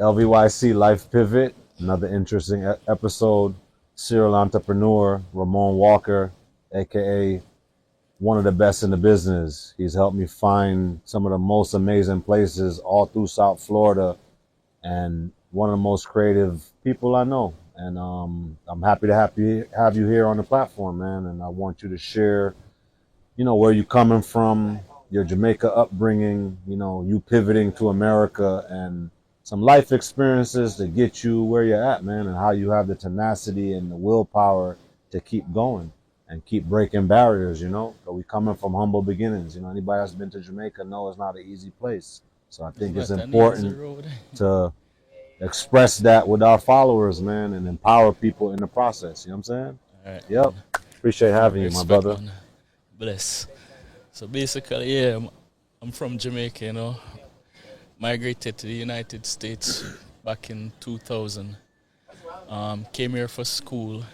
LVYC Life Pivot, another interesting episode. Serial entrepreneur Ramone Walker, aka one of the best in the business. He's helped me find some of the most amazing places all through South Florida, and one of the most creative people I know. And I'm happy to have you here on the platform, man. And I want you to share, where you coming from, your Jamaica upbringing, you pivoting to America, and some life experiences to get you where you're at, man, and how you have the tenacity and the willpower to keep going and keep breaking barriers, But we coming from humble beginnings. Anybody that's been to Jamaica know it's not an easy place. So I think it's important to express that with our followers, man, and empower people in the process. You know what I'm saying? All right. Yep. Appreciate having you, my brother. Man. Bless. So basically, yeah, I'm from Jamaica, Migrated to the United States back in 2000. Came here for school,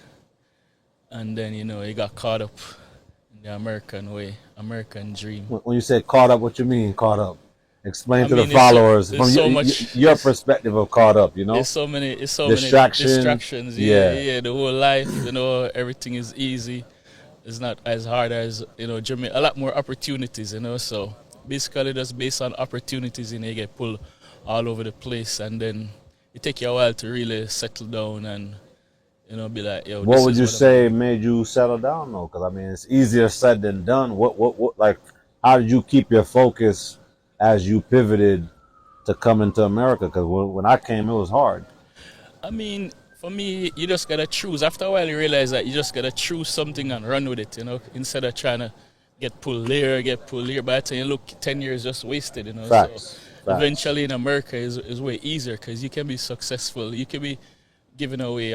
and then, I got caught up in the American way, American dream. When you say caught up, what you mean caught up? Explain to the followers from your perspective of caught up, There's so many distractions. Yeah, the whole life, everything is easy. It's not as hard as, Jamaica. A lot more opportunities, so basically just based on opportunities, you get pulled all over the place, and then it take you a while to really settle down and, be like, yo, what would you say made you settle down, though? Because, it's easier said than done. What, like, how did you keep your focus as you pivoted to come into America? Because when I came, it was hard. For me, you just gotta choose. After a while, you realize that you just gotta choose something and run with it, instead of trying to get pulled here. By the time you look, 10 years just wasted, Facts. So eventually in America is way easier because you can be successful. You can be giving away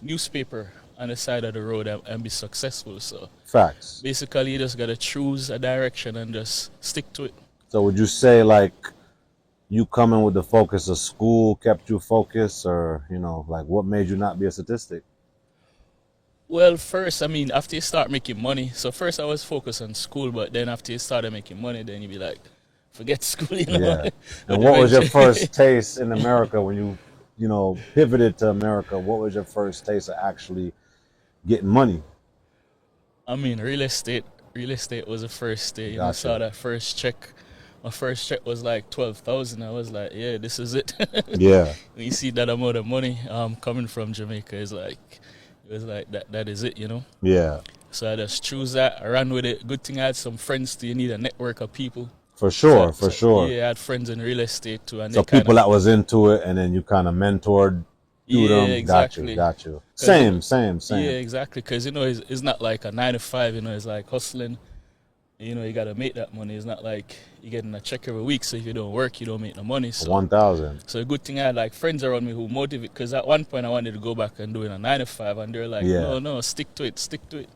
newspaper on the side of the road and be successful. So facts. Basically, you just gotta choose a direction and just stick to it. So would you say, like, you coming with the focus of school kept you focused, or, like, what made you not be a statistic? Well, first, after you start making money, so first I was focused on school, but then after you started making money, then you be like, forget school, Yeah. And what was your first taste in America when you pivoted to America? What was your first taste of actually getting money? Real estate was the first day. Gotcha. I saw that first check. My first check was like 12,000. I was like, yeah, this is it. Yeah. When you see that amount of money coming from Jamaica, it was like that is it, Yeah. So I just choose that. I ran with it. Good thing I had some friends too. You need a network of people. For sure. Yeah, I had friends in real estate too. And so people that was into it, and then you kind of mentored them. Exactly. Got you. Same. Yeah, exactly. Because, it's not like a 9 to 5, it's like hustling. You got to make that money. It's not like you're getting a check every week, so if you don't work, you don't make no money. So 1,000. So a good thing I had like friends around me who motivate, because at one point I wanted to go back and do it a 9 to 5, and they're like, no, stick to it.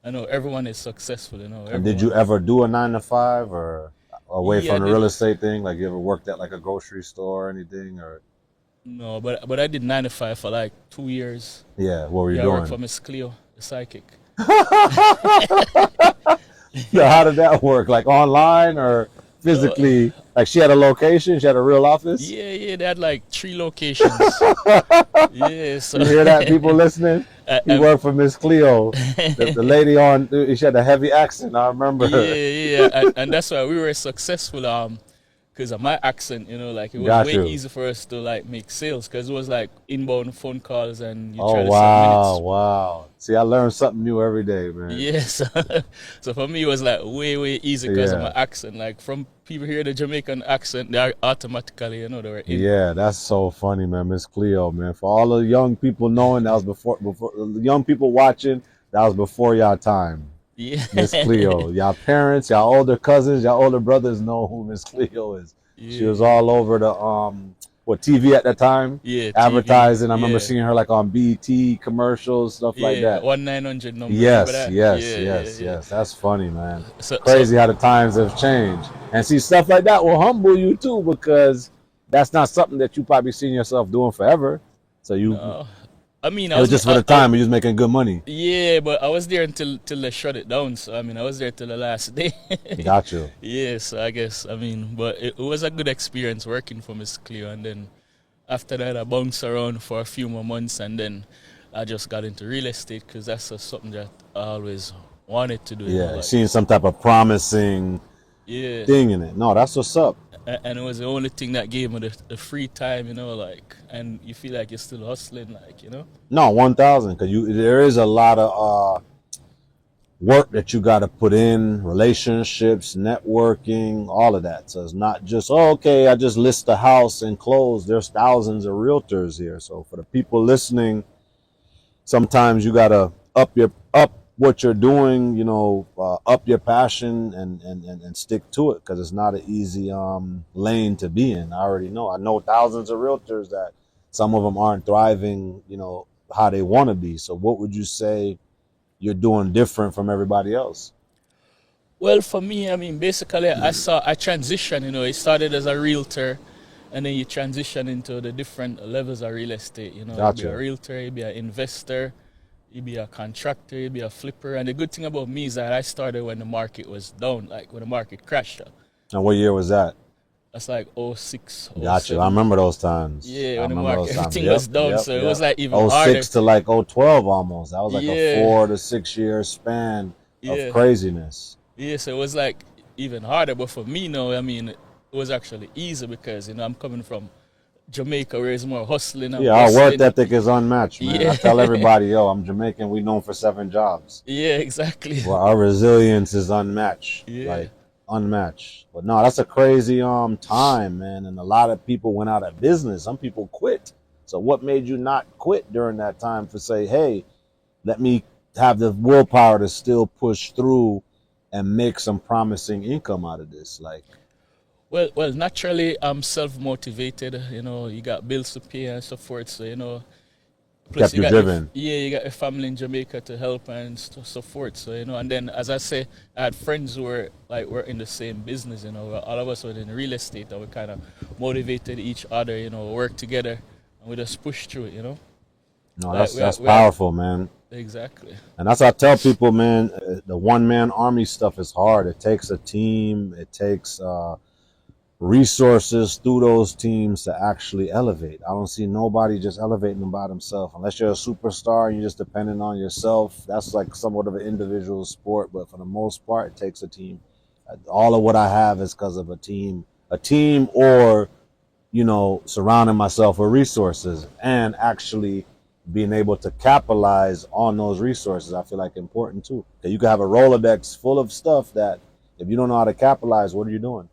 I know everyone is successful, And did you ever do a 9 to 5 or away from the real estate thing? Like, you ever worked at like a grocery store or anything, or? No, but I did 9 to 5 for like 2 years. Yeah, what were you doing? I worked for Miss Cleo, the psychic. So how did that work? Like online or physically? Like, she had a location? She had a real office? Yeah, they had like 3 locations. Yeah, so you hear that, people listening? He worked for Miss Cleo. The lady she had a heavy accent, I remember her. Yeah, and that's why we were successful. Because of my accent, like it was way easy for us to like make sales, because it was like inbound phone calls and you try to sell minutes. Wow. See, I learn something new every day, man. Yes. So for me, it was like way easy because of my accent. Like, from people hear the Jamaican accent, they are automatically, they were in. Yeah, that's so funny, man. Miss Cleo, man. For all the young people knowing, that was before the young people watching, that was before y'all time. Yeah. Miss Cleo. Y'all parents, y'all older cousins, y'all older brothers know who Miss Cleo is. Yeah. She was all over the TV at that time. Yeah, advertising. TV, I remember seeing her like on BT commercials, stuff like that. 1-900 number. Yes. That's funny, man. Crazy how the times have changed. And see, stuff like that will humble you too, because that's not something that you probably seen yourself doing forever. So it was just for the time when you was making good money. Yeah, but I was there until they shut it down. So I was there till the last day. Got you. Yeah, so I guess but it was a good experience working for Miss Cleo, and then after that, I bounced around for a few more months, and then I just got into real estate because that's just something that I always wanted to do. You know, Yeah, like seeing some type of promising yeah, thing in it. No, that's what's up. and it was the only thing that gave me the free time. You know, like, and you feel like you're still hustling, like, you know. No, 1,000, because there is a lot of work that you got to put in, relationships, networking, all of that. So it's not just, oh, okay, I just list the house and close. There's thousands of realtors here. So for the people listening, sometimes you got to up what you're doing, up your passion and stick to it, because it's not an easy lane to be in. I know thousands of realtors that some of them aren't thriving, how they want to be. So what would you say you're doing different from everybody else? Well, for me, I mean, basically, I transitioned. You know, it started as a realtor, and then you transition into the different levels of real estate. You know, you be a Gotcha. realtor, you be an investor, you be a contractor, you be a flipper. And the good thing about me is that I started when the market was down, like when the market crashed. And what year was that? That's like '06, Gotcha. I '07. remember those times. Yeah, I when the remember market those times. everything Yep, was down, yep, so it was yep. like even Oh harder. 06 to like 012 almost. That was like a Yeah, 4 to 6 year span of yeah, craziness. yeah. So it was like even harder. But for me, no, I mean, it was actually easy because I'm coming from Jamaica, where it's more hustling and Yeah, our work bustling. ethic is unmatched, man. I Yeah, tell everybody, yo, I'm Jamaican. We known for 7 jobs. yeah, exactly. Well, our resilience is unmatched, Yeah. like unmatched. But no, that's a crazy time, man. And a lot of people went out of business. Some people quit. So what made you not quit during that time for say, hey, let me have the willpower to still push through and make some promising income out of this? Like, Well, naturally, I'm self-motivated. You know, you got bills to pay and so forth. So plus kept you you got your driven. you got your family in Jamaica to help and so forth. So and then as I say, I had friends who were in the same business. You know, all of us were in real estate, and we kind of motivated each other. You know, work together, and we just push through it. You know, No, like that's we had powerful, man. exactly. And that's what I tell people, man. The one man army stuff is hard. It takes a team. It takes resources through those teams to actually elevate. I don't see nobody just elevating them by themselves. Unless you're a superstar and you're just dependent on yourself, that's like somewhat of an individual sport. But for the most part, it takes a team. All of what I have is because of a team, or surrounding myself with resources and actually being able to capitalize on those resources. I feel like important too. That you can have a Rolodex full of stuff that if you don't know how to capitalize, what are you doing?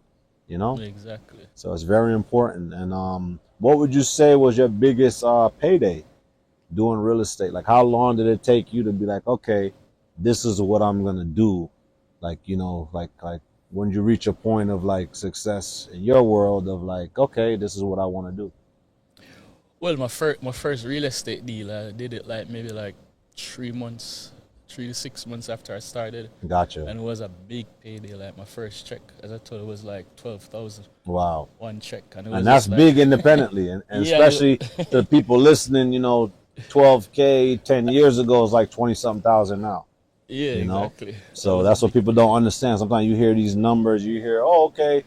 You know? Exactly. So it's very important. And what would you say was your biggest payday doing real estate? Like, how long did it take you to be like, okay, this is what I'm gonna do? Like, like when you reach a point of like success in your world of like, okay, this is what I want to do. Well, my first real estate deal, I did it like maybe like 3 months, 3 to 6 months after I started, Gotcha. and it was a big payday. Like my first check, as I told you, it was like 12,000 Wow. one check, and it And was that's just like big independently. And yeah, especially to the people listening, 12K 10 years ago is like 20 something thousand now. yeah, you know exactly. That so was a that's what big people don't payday. understand. Sometimes you hear these numbers, you hear, oh, okay,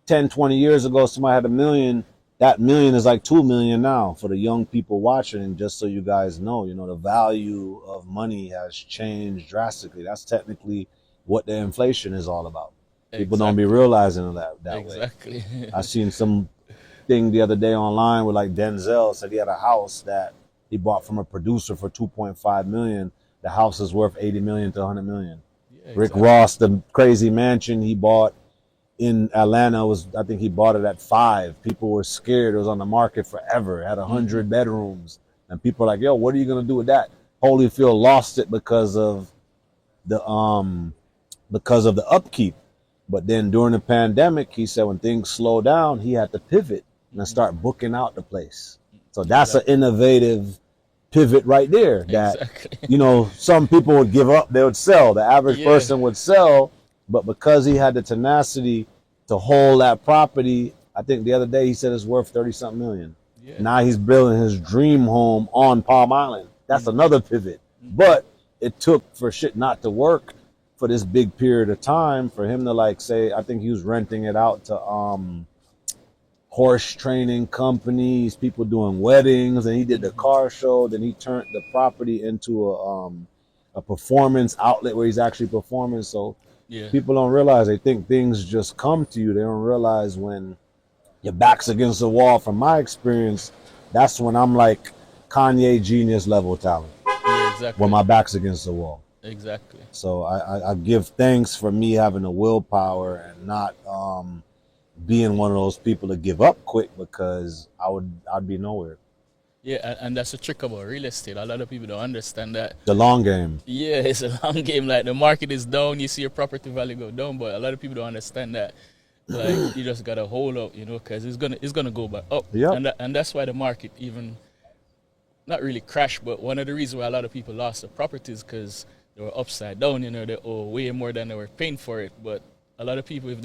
10, 20 years ago somebody had a million. That million is like 2 million now for the young people watching. And just so you guys know, the value of money has changed drastically. That's technically what the inflation is all about. People don't be Exactly, realizing that way. exactly. I seen some thing the other day online where like Denzel said he had a house that he bought from a producer for 2.5 million. The house is worth 80 million to 100 million. Yeah, Rick exactly. Ross, the crazy mansion he bought in Atlanta, I think he bought it at 5. People were scared. It was on the market forever. It had a Hmm. 100 bedrooms, and people are like, "Yo, what are you gonna do with that?" Holyfield lost it the um because of the upkeep. But then during the pandemic, he said when things slow down, he had to pivot and Hmm. start booking out the place. So that's an Exactly, innovative pivot right there. That exactly. some people would give up, they would sell. The average Yeah, person would sell, but because he had the tenacity to hold that property, I think the other day he said it's worth 30 something million. yeah. Now he's building his dream home on Palm Island. That's Hmm. another pivot. Hmm. But it took for shit not to work for this big period of time for him to like say, I think he was renting it out to horse training companies, people doing weddings, and he did the car show. Then he turned the property into a performance outlet where he's actually performing. So Yeah. people don't realize, they think things just come to you. They don't realize when your back's against the wall. From my experience, that's when I'm like Kanye genius level talent, Yeah, exactly. when my back's against the wall. Exactly. So I give thanks for me having the willpower and not being one of those people to give up quick, because I'd be nowhere. Yeah, and that's the trick about real estate. A lot of people don't understand that. The long game. Yeah, it's a long game. Like the market is down, you see your property value go down, but a lot of people don't understand that. Like you just gotta hold out, because it's gonna go back up. Yep. And that's why the market even not really crashed, but one of the reasons why a lot of people lost their properties because they were upside down. They owe way more than they were paying for it. But a lot of people, if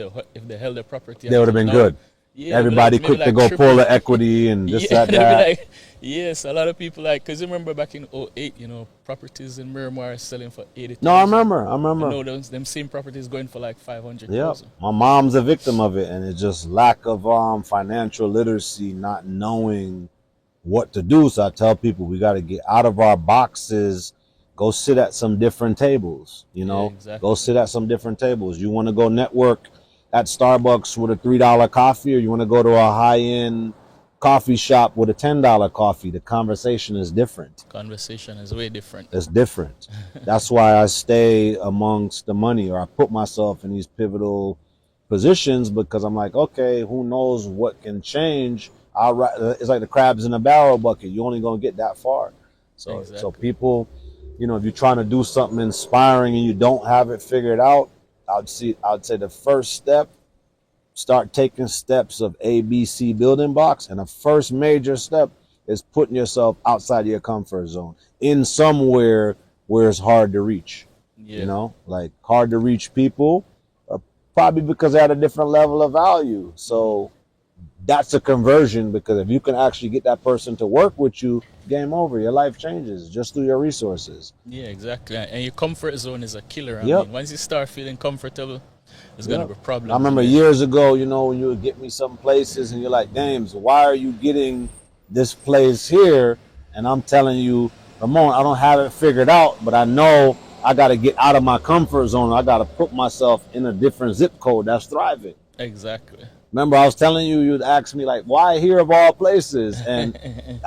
they held their property, They would have been now, good. yeah, Everybody maybe quick to go triple. pull the equity and this, Yeah, that, that. like, yes, a lot of people because you remember back in '08, properties in Miramar are selling for 80,000. No, I remember. No, them same properties going for like 500,000. Yep. My mom's a victim of it, and it's just lack of financial literacy, not knowing what to do. So I tell people we got to get out of our boxes, go sit at some different tables, exactly. Go sit at some different tables. You want to go network at Starbucks with a $3 coffee, or you want to go to a high-end coffee shop with a $10 coffee? The conversation is different. Conversation is way different. It's different. That's why I stay amongst the money, or I put myself in these pivotal positions, because I'm like, okay, who knows what can change? It's like the crabs in a barrel bucket. You're only going to get that far. So, Exactly. So people, if you're trying to do something inspiring and you don't have it figured out, I'd say the first step, start taking steps of A, B, C building blocks. And the first major step is putting yourself outside of your comfort zone, in somewhere where it's hard to reach. Yeah. Like hard to reach people, probably because they're at a different level of value. So that's a conversion, because if you can actually get that person to work with you, game over. Your life changes just through your resources. Yeah, exactly. And your comfort zone is a killer. I Yep. mean, once you start feeling comfortable, there's going to be problems. I remember years ago, when you would get me some places and you're like, Dames, why are you getting this place here? And I'm telling you, Ramone, I don't have it figured out, but I know I got to get out of my comfort zone. I got to put myself in a different zip code that's thriving. Exactly. Remember, I was telling you, you'd ask me, like, why here of all places? And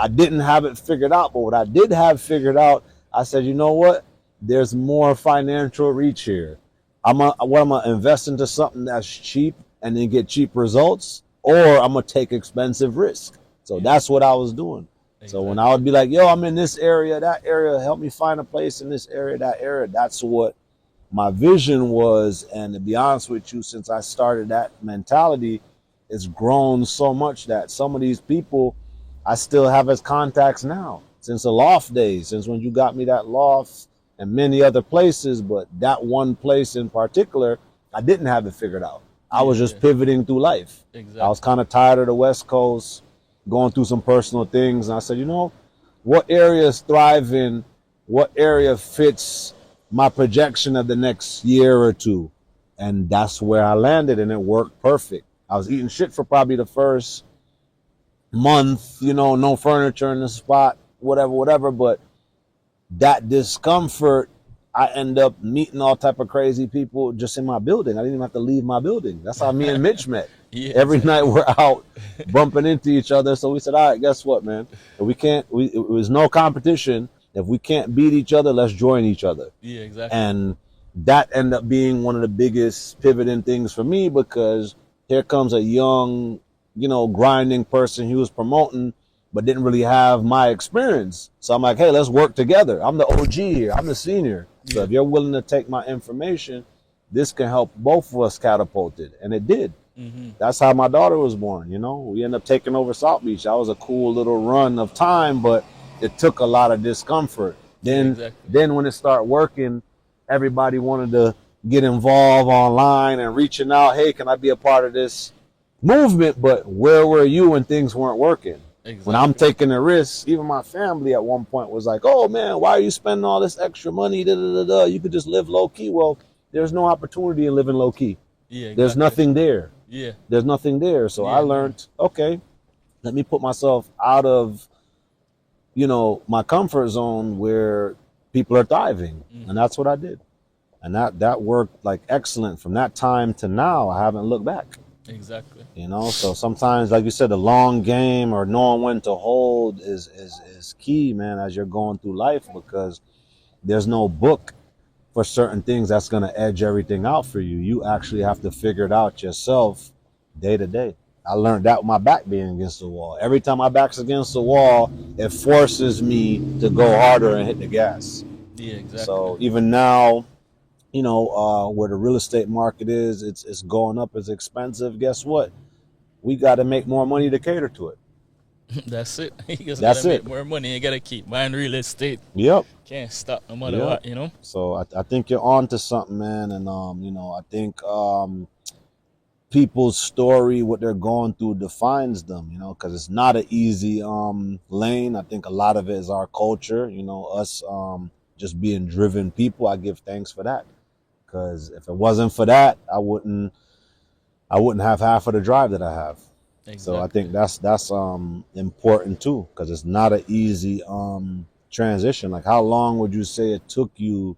I didn't have it figured out. But what I did have figured out, I said, you know what? There's more financial reach here. I'm going to invest into something that's cheap and then get cheap results, or I'm going to take expensive risk. So that's what I was doing. Exactly. So when I would be like, yo, I'm in this area, that area, help me find a place in this area, that area, that's what my vision was. And to be honest with you, since I started that mentality, it's grown so much that some of these people I still have as contacts now, since the loft days, since when you got me that loft and many other places. But that one place in particular, I didn't have it figured out. I was just pivoting through life. Exactly. I was kind of tired of the West Coast, going through some personal things. And I said, what area is thriving? What area fits my projection of the next year or two? And that's where I landed, and it worked perfect. I was eating shit for probably the first month, no furniture in the spot, whatever. But that discomfort, I end up meeting all type of crazy people just in my building. I didn't even have to leave my building. That's how me and Mitch met. Yeah, every night we're out bumping into each other. So we said, all right, guess what, man? If it was no competition. If we can't beat each other, let's join each other. Yeah, exactly. And that ended up being one of the biggest pivoting things for me, because here comes a young, grinding person he was promoting, but didn't really have my experience. So I'm like, hey, let's work together. I'm the OG here. I'm the senior. Yeah. So if you're willing to take my information, this can help both of us catapult it. And it did. Mm-hmm. That's how my daughter was born. We ended up taking over South Beach. That was a cool little run of time, but it took a lot of discomfort. Then when it started working, everybody wanted to get involved online and reaching out. Hey, can I be a part of this movement? But where were you when things weren't working? Exactly. When I'm taking the risks, even my family at one point was like, oh man, why are you spending all this extra money? You could just live low key. Well, there's no opportunity in living low key. Yeah, exactly. There's nothing there. Yeah. There's nothing there. So I Yeah. No. learned, okay, let me put myself out of, my comfort zone where people are thriving. And that's what I did. And that worked like excellent. From that time to now, I haven't looked back. Exactly. So sometimes, like you said, the long game or knowing when to hold is key, man, as you're going through life, because there's no book for certain things that's going to edge everything out for you. You actually have to figure it out yourself day to day. I learned that with my back being against the wall. Every time my back's against the wall, it forces me to go harder and hit the gas. Yeah. Exactly. So even now, where the real estate market is, it's going up, it's expensive. Guess what? We got to make more money to cater to it. That's it. You just gotta That's make it. more money. You gotta keep buying real estate. Yep. Can't stop no matter Yep. what. So I think you're on to something, man. And I think people's story, what they're going through, defines them. Because it's not an easy lane. I think a lot of it is our culture. Us just being driven people. I give thanks for that. Because if it wasn't for that, I wouldn't have half of the drive that I have. Exactly. So I think that's important too, because it's not an easy transition. Like, how long would you say it took you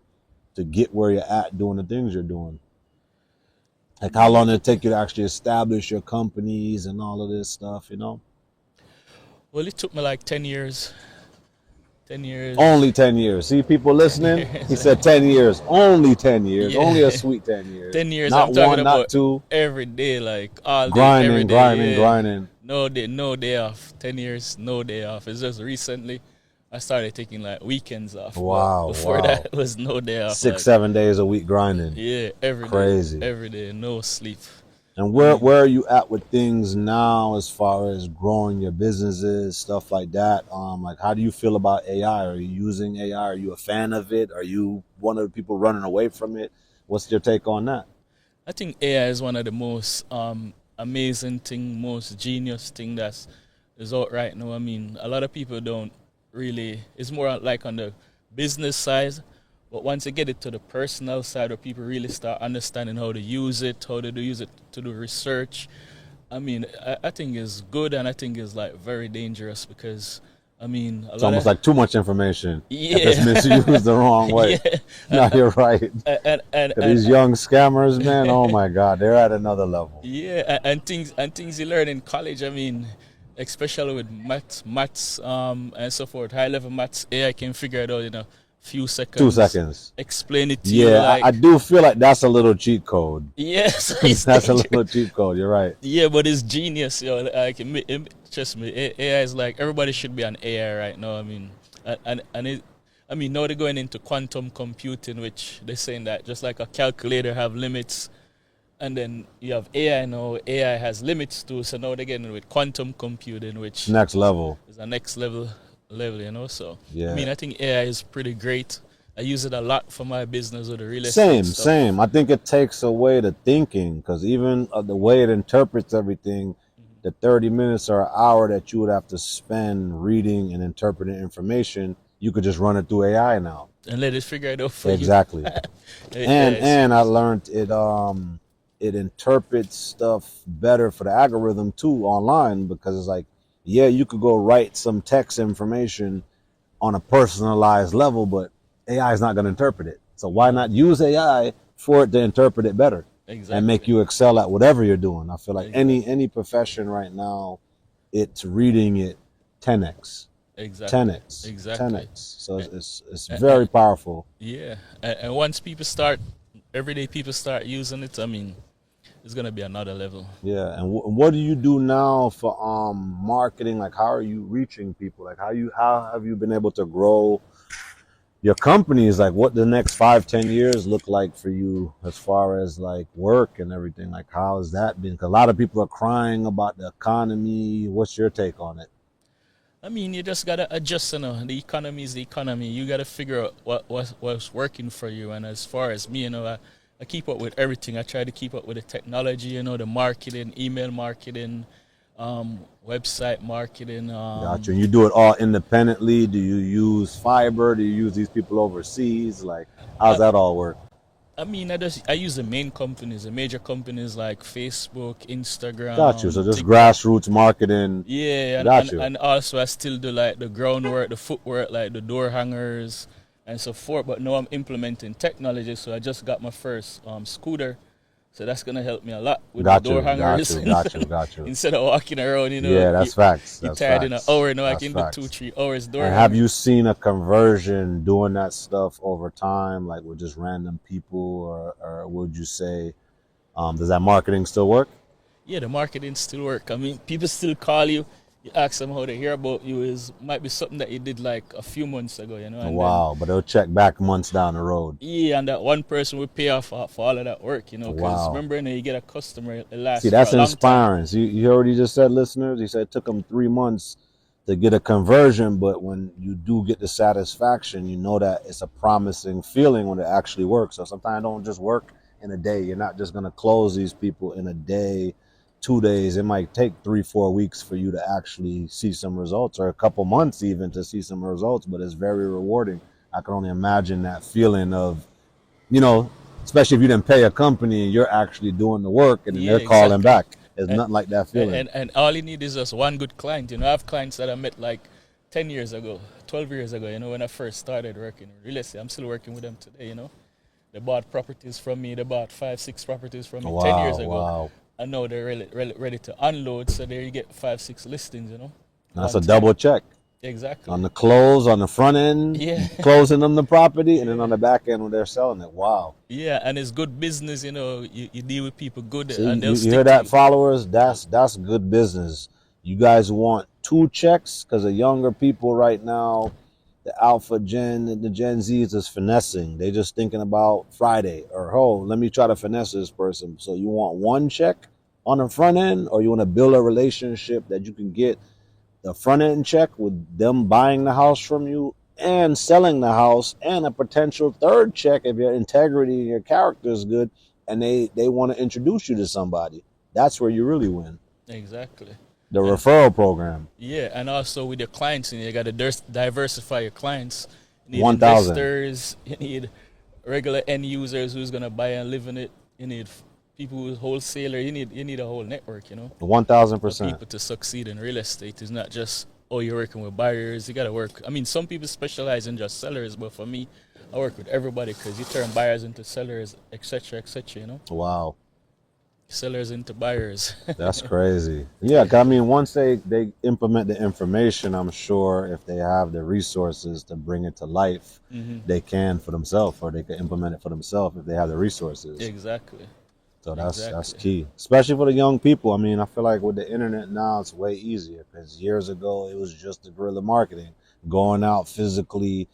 to get where you're at doing the things you're doing? Like, how long did it take you to actually establish your companies and all of this stuff? Well, it took me like 10 years. 10 years. Only 10 years. See, people 10 listening? years. He said 10 years. Only 10 years. Yeah. Only a sweet 10 years. 10 years. Not I'm talking one, about not two. every day, like all day, Grinding, every day. grinding, Yeah. grinding. No day off. 10 years, no day off. It's just recently I started taking like weekends off. Wow. Before that, it was no day off. 6-7 days a week grinding. Yeah, every day. Crazy. Every day, no sleep. And where are you at with things now, as far as growing your businesses, stuff like that? Like, how do you feel about AI? Are you using AI? Are you a fan of it? Are you one of the people running away from it? What's your take on that? I think AI is one of the most amazing thing, most genius thing that's is out right now. I mean, a lot of people don't really. It's more like on the business side. But once you get it to the personal side, where people really start understanding how to use it, how to use it to do research, I mean, I think it's good, and I think it's like very dangerous, because, I mean, It's almost like too much information. Yeah. If it's misused the wrong way. Yeah. No, you're right. And These young scammers, man, oh my God, they're at another level. Yeah, and things you learn in college. I mean, especially with maths, and so forth, high level maths, AI can figure it out in a few seconds. 2 seconds. Explain it to you. Yeah, Like, I do feel like that's a little cheat code. yes, That's a little cheat code. You're right. Yeah, but it's genius, yo. Like, trust me, AI is like, everybody should be on AI right now. I mean, I mean, now they're going into quantum computing, which they're saying that just like a calculator have limits, and then you have AI now. AI has limits too. So now they're getting with quantum computing, which Next level. is a next level. So Yeah. I mean, I think AI is pretty great. I use it a lot for my business with the real estate Same, stuff. same. I think it takes away the thinking, because even the way it interprets everything, the 30 minutes or an hour that you would have to spend reading and interpreting information, you could just run it through AI now. And let it figure it out for Exactly. you. And I learned it interprets stuff better for the algorithm too online, because it's like, yeah, you could go write some text information on a personalized level, but AI is not going to interpret it. So why not use AI for it to interpret it better? Exactly. And make you excel at whatever you're doing? I feel like Exactly. any profession right now, it's reading it 10x. Exactly. 10x. Exactly. 10x. So it's very powerful. Yeah. And once everyday people start using it, I mean, it's going to be another level. Yeah. And what do you do now for marketing? Like, how are you reaching people? Like, how have you been able to grow your company? Is like, what the next 5-10 years look like for you, as far as like work and everything? Like, how has that been? Because a lot of people are crying about the economy. What's your take on it? I mean, you just gotta adjust. The economy is the economy. You gotta figure out what's working for you. And as far as me, I keep up with everything. I try to keep up with the technology. The marketing, email marketing, website marketing. Gotcha. And you do it all independently? Do you use Fiverr? Do you use these people overseas? Like, how's that all work? I mean, I use the main companies, the major companies like Facebook, Got you. So Instagram, just TikTok. grassroots marketing. Yeah, Got you. and also I still do like the groundwork, the footwork, like the door hangers and so forth. But now I'm implementing technology, so I just got my first scooter. So that's gonna help me a lot with the Got door you. Got hangers. you. Got you. Got you. Instead of walking around, Yeah, that's facts. you That's tired in an facts. hour. Now I That's can do two, facts. 3 hours door And have hanger. you seen a conversion doing that stuff over time, like with just random people, or would you say, does that marketing still work? Yeah, the marketing still work. I mean, people still call you. You ask them how they hear about you is might be something that you did like a few months ago, and then Wow, but they'll check back months down the road. yeah, and that one person will pay off for all of that work, because Wow. remember, you get a customer, it See, lasts for a that's long time. inspiring. See, you heard what he just said, listeners? He said it took him 3 months to get a conversion, but when you do get the satisfaction, you know that it's a promising feeling when it actually works. So sometimes it don't just work in a day. You're not just going to close these people in a day, 2 days. It might take 3, 4 weeks for you to actually see some results, or a couple months even to see some results, but it's very rewarding. I can only imagine that feeling of, you know, especially if you didn't pay a company and you're actually doing the work and then Yeah, they're calling exactly. back. It's And, nothing like that feeling. and all you need is just one good client. I have clients that I met like 10 years ago, 12 years ago, when I first started working in real estate. I'm still working with them today. They bought properties from me. They bought 5, 6 properties from me 10 years Wow, ago. wow. And now they're ready to unload. So there you get 5, 6 listings, That's one a time. double check Exactly. on the close, on the front end, Yeah. closing them the property, and then Yeah. on the back end when they're selling it. Wow. Yeah, and it's good business, you deal with people good See, and they'll you hear stick to that, you. followers? That's good business. You guys want two checks because the younger people right now, the Alpha Gen and the Gen Zs is finessing. They just thinking about Friday or oh, let me try to finesse this person. So you want one check on the front end, or you want to build a relationship that you can get the front end check with them buying the house from you and selling the house, and a potential third check if your integrity and your character is good and they want to introduce you to somebody. That's where you really win. Exactly. The And referral program. yeah, and also with your clients, you got to diversify your clients. You need 1,000. investors, you need regular end users who's going to buy and live in it. You need people who's wholesaler. You need a whole network, One thousand for percent. people to succeed in real estate. It's not just, oh, you're working with buyers. You got to work. I mean, some people specialize in just sellers, but for me, I work with everybody because you turn buyers into sellers, etc., etc. Wow. Sellers into buyers. That's crazy. Yeah, 'cause I mean, once they implement the information, I'm sure if they have the resources to bring it to life, Hmm. they can for themselves, or they can implement it for themselves if they have the resources. Exactly. So that's Exactly. key, especially for the young people. I mean, I feel like with the internet now, it's way easier because years ago it was just the guerrilla marketing, going out physically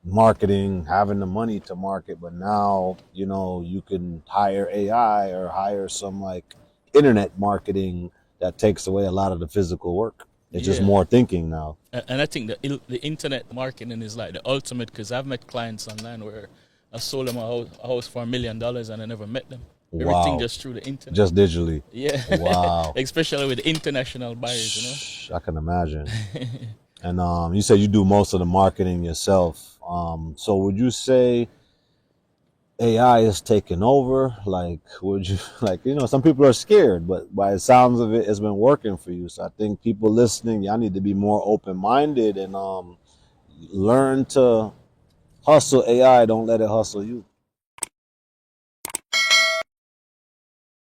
marketing, having the money to market. But now, you can hire AI or hire some like internet marketing that takes away a lot of the physical work. It's just Yeah. more thinking now. And I think the internet marketing is like the ultimate because I've met clients online where I sold them a house for $1 million and I never met them. Everything Wow. just through the internet. Just digitally. Yeah. Wow. Especially with international buyers, I can imagine. And you said you do most of the marketing yourself. So would you say AI is taking over? Like, would you like, some people are scared, but by the sounds of it, it's been working for you. So I think people listening, y'all need to be more open minded and learn to hustle AI. Don't let it hustle you.